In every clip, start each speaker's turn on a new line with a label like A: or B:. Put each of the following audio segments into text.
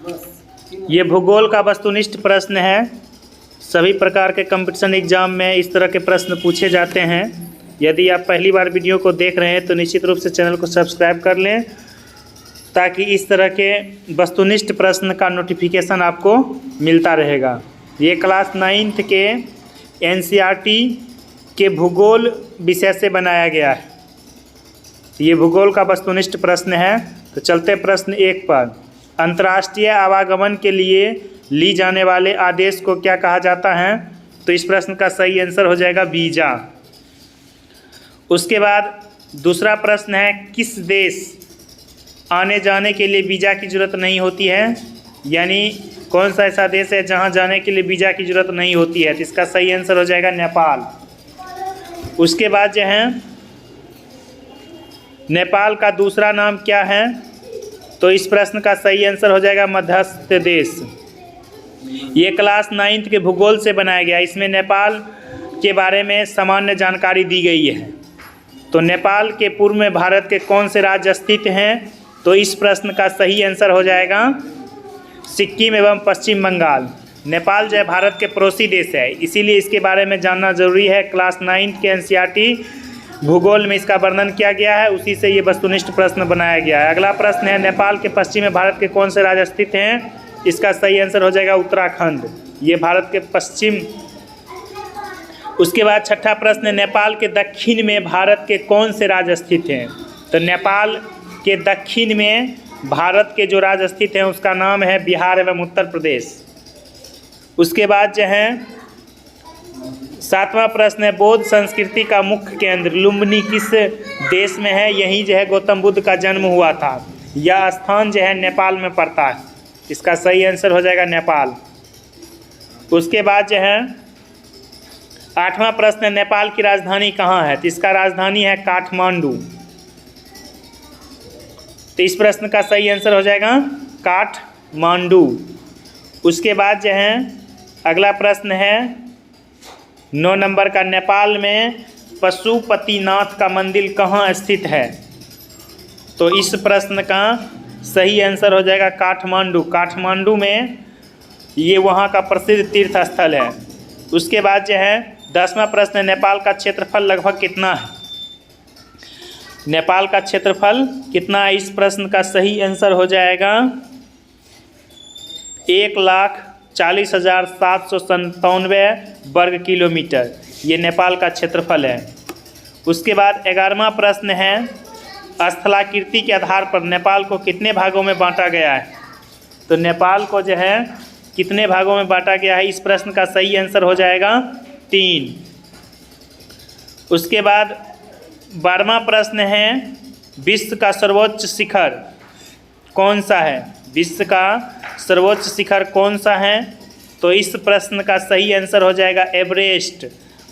A: ये भूगोल का वस्तुनिष्ठ प्रश्न है। सभी प्रकार के कंपटीशन एग्जाम में इस तरह के प्रश्न पूछे जाते हैं। यदि आप पहली बार वीडियो को देख रहे हैं तो निश्चित रूप से चैनल को सब्सक्राइब कर लें, ताकि इस तरह के वस्तुनिष्ठ प्रश्न का नोटिफिकेशन आपको मिलता रहेगा। ये क्लास 9th के NCERT के भूगोल विषय से बनाया गया है। ये भूगोल का वस्तुनिष्ठ प्रश्न है। तो चलते प्रश्न 1 पर। अंतर्राष्ट्रीय आवागमन के लिए ली जाने वाले आदेश को क्या कहा जाता है? तो इस प्रश्न का सही आंसर हो जाएगा वीज़ा। उसके बाद दूसरा प्रश्न है, किस देश आने जाने के लिए वीज़ा की ज़रूरत नहीं होती है? यानी कौन सा ऐसा देश है जहां जाने के लिए वीज़ा की ज़रूरत नहीं होती है? तो इसका सही आंसर हो जाएगा नेपाल। उसके बाद जो है, नेपाल का दूसरा नाम क्या है? तो इस प्रश्न का सही आंसर हो जाएगा मध्यस्थ देश। ये क्लास 9th के भूगोल से बनाया गया। इसमें नेपाल के बारे में सामान्य जानकारी दी गई है। तो नेपाल के पूर्व में भारत के कौन से राज्य स्थित हैं? तो इस प्रश्न का सही आंसर हो जाएगा सिक्किम एवं पश्चिम बंगाल। नेपाल जो है भारत के पड़ोसी देश है, इसीलिए इसके बारे में जानना जरूरी है। क्लास 9th के NCERT भूगोल में इसका वर्णन किया गया है, उसी से ये वस्तुनिष्ठ प्रश्न बनाया गया है। अगला प्रश्न है, नेपाल के पश्चिम में भारत के कौन से राज्य स्थित हैं? इसका सही आंसर हो जाएगा उत्तराखंड। ये भारत के पश्चिम। उसके बाद छठा प्रश्न है, नेपाल के दक्षिण में भारत के कौन से राज्य स्थित हैं? तो नेपाल के दक्षिण में भारत के जो राज्य स्थित हैं उसका नाम है बिहार एवं उत्तर प्रदेश। उसके बाद जो है 7वां प्रश्न है, बौद्ध संस्कृति का मुख्य केंद्र लुम्बिनी किस देश में है? यहीं जो है गौतम बुद्ध का जन्म हुआ था। यह स्थान जो है नेपाल में पड़ता है। इसका सही आंसर हो जाएगा नेपाल। उसके बाद जो है 8वां प्रश्न है, नेपाल की राजधानी कहाँ है? तो इसका राजधानी है काठमांडू। तो इस प्रश्न का सही आंसर हो जाएगा काठमांडू। उसके बाद जो है अगला प्रश्न है 9 नंबर का, नेपाल में पशुपतिनाथ का मंदिर कहाँ स्थित है? तो इस प्रश्न का सही आंसर हो जाएगा काठमांडू। काठमांडू में ये वहाँ का प्रसिद्ध तीर्थ स्थल है। उसके बाद जो है 10वां प्रश्न है, नेपाल का क्षेत्रफल लगभग कितना है? नेपाल का क्षेत्रफल कितना है? इस प्रश्न का सही आंसर हो जाएगा 1,40,797 वर्ग किलोमीटर। ये नेपाल का क्षेत्रफल है। उसके बाद 11वां प्रश्न है, स्थलाकृति के आधार पर नेपाल को कितने भागों में बांटा गया है? तो नेपाल को जो है कितने भागों में बांटा गया है? इस प्रश्न का सही आंसर हो जाएगा 3। उसके बाद 12वां प्रश्न है, विश्व का सर्वोच्च शिखर कौन सा है? विश्व का सर्वोच्च शिखर कौन सा है? तो इस प्रश्न का सही आंसर हो जाएगा एवरेस्ट,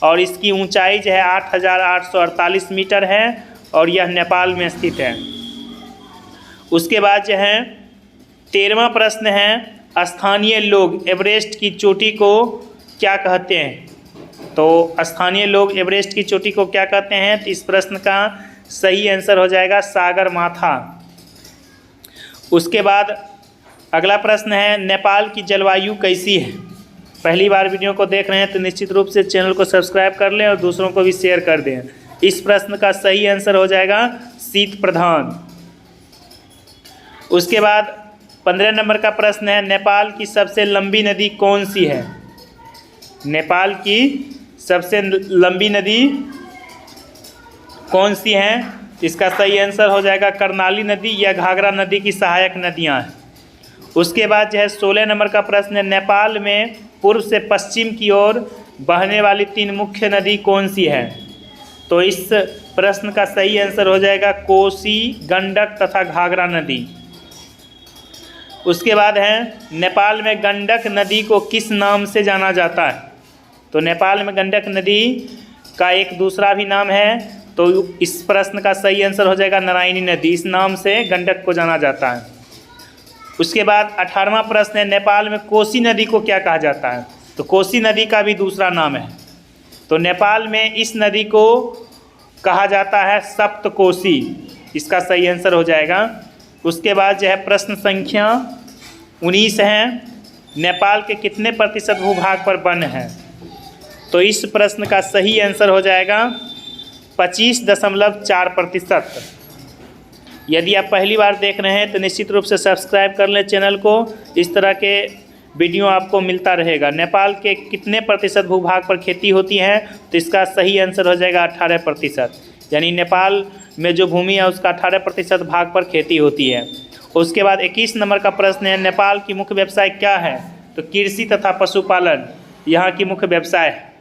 A: और इसकी ऊंचाई जो है 8,848 मीटर है और यह नेपाल में स्थित है। उसके बाद जो है 13वां प्रश्न है, स्थानीय लोग एवरेस्ट की चोटी को क्या कहते हैं? तो स्थानीय लोग एवरेस्ट की चोटी को क्या कहते हैं? तो इस प्रश्न का सही आंसर हो जाएगा सागर माथा। उसके बाद अगला प्रश्न है, नेपाल की जलवायु कैसी है? पहली बार वीडियो को देख रहे हैं तो निश्चित रूप से चैनल को सब्सक्राइब कर लें और दूसरों को भी शेयर कर दें। इस प्रश्न का सही आंसर हो जाएगा शीत प्रधान। उसके बाद 15 नंबर का प्रश्न है, नेपाल की सबसे लंबी नदी कौन सी है? नेपाल की सबसे लंबी नदी कौन सी है? इसका सही आंसर हो जाएगा कर्णाली नदी या घाघरा नदी की सहायक नदियां हैं। उसके बाद जो है 16 नंबर का प्रश्न है, नेपाल में पूर्व से पश्चिम की ओर बहने वाली 3 मुख्य नदी कौन सी है? तो इस प्रश्न का सही आंसर हो जाएगा कोसी, गंडक तथा घाघरा नदी। उसके बाद है, नेपाल में गंडक नदी को किस नाम से जाना जाता है? तो नेपाल में गंडक नदी का एक दूसरा भी नाम है, तो इस प्रश्न का सही आंसर हो जाएगा नारायणी नदी। इस नाम से गंडक को जाना जाता है। उसके बाद 18वां प्रश्न है, नेपाल में कोसी नदी को क्या कहा जाता है? तो कोसी नदी का भी दूसरा नाम है। तो नेपाल में इस नदी को कहा जाता है सप्तकोशी। इसका सही आंसर हो जाएगा। उसके बाद जो है प्रश्न संख्या 19 हैं। नेपाल के कितने प्रतिशत भूभाग पर वन है? तो इस प्रश्न का सही आंसर हो जाएगा 25.4%। यदि आप पहली बार देख रहे हैं तो निश्चित रूप से सब्सक्राइब कर लें चैनल को, इस तरह के वीडियो आपको मिलता रहेगा। नेपाल के कितने प्रतिशत भूभाग पर खेती होती है? तो इसका सही आंसर हो जाएगा 18%। यानी नेपाल में जो भूमि है उसका 18% भाग पर खेती होती है। उसके बाद 21 नंबर का प्रश्न है, नेपाल की मुख्य व्यवसाय क्या है? तो कृषि तथा पशुपालन यहाँ की मुख्य व्यवसाय है।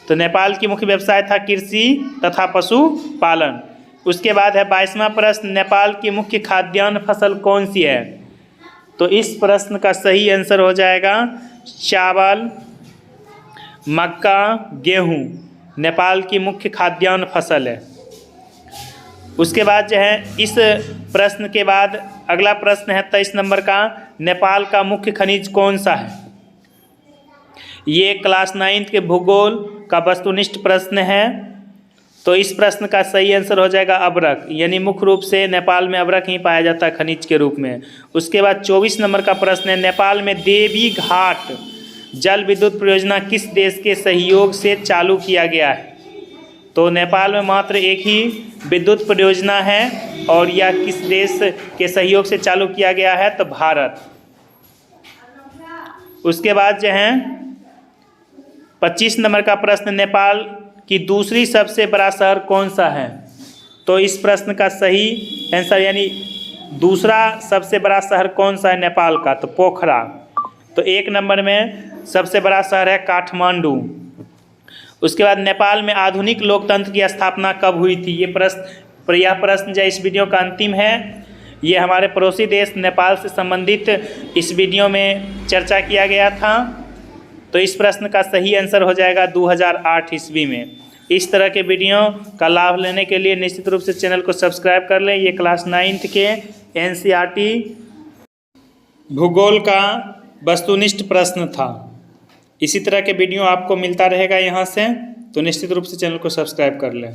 A: तो नेपाल की मुख्य व्यवसाय था कृषि तथा पशुपालन। उसके बाद है 22वां प्रश्न, नेपाल की मुख्य खाद्यान्न फसल कौन सी है? तो इस प्रश्न का सही आंसर हो जाएगा चावल, मक्का, गेहूँ नेपाल की मुख्य खाद्यान्न फसल है। उसके बाद जो है इस प्रश्न के बाद अगला प्रश्न है 23 नंबर का, नेपाल का मुख्य खनिज कौन सा है? ये क्लास 9 के भूगोल का वस्तुनिष्ठ प्रश्न है। तो इस प्रश्न का सही आंसर हो जाएगा अभ्रक, यानी मुख्य रूप से नेपाल में अभ्रक ही पाया जाता है खनिज के रूप में। उसके बाद 24 नंबर का प्रश्न है, नेपाल में देवी घाट जल विद्युत परियोजना किस देश के सहयोग से चालू किया गया है? तो नेपाल में मात्र एक ही विद्युत परियोजना है और यह किस देश के सहयोग से चालू किया गया है? तो भारत। उसके बाद जो है 25 नंबर का प्रश्न, नेपाल की दूसरी सबसे बड़ा शहर कौन सा है? तो इस प्रश्न का सही आंसर यानी दूसरा सबसे बड़ा शहर कौन सा है नेपाल का? तो पोखरा। तो 1 नंबर में सबसे बड़ा शहर है काठमांडू। उसके बाद नेपाल में आधुनिक लोकतंत्र की स्थापना कब हुई थी? यह प्रश्न जो इस वीडियो का अंतिम है, ये हमारे पड़ोसी देश नेपाल से संबंधित इस वीडियो में चर्चा किया गया था। तो इस प्रश्न का सही आंसर हो जाएगा 2008 ईस्वी में। इस तरह के वीडियो का लाभ लेने के लिए निश्चित रूप से चैनल को सब्सक्राइब कर लें। ये क्लास 9 के NCERT भूगोल का वस्तुनिष्ठ प्रश्न था। इसी तरह के वीडियो आपको मिलता रहेगा यहाँ से, तो निश्चित रूप से चैनल को सब्सक्राइब कर लें।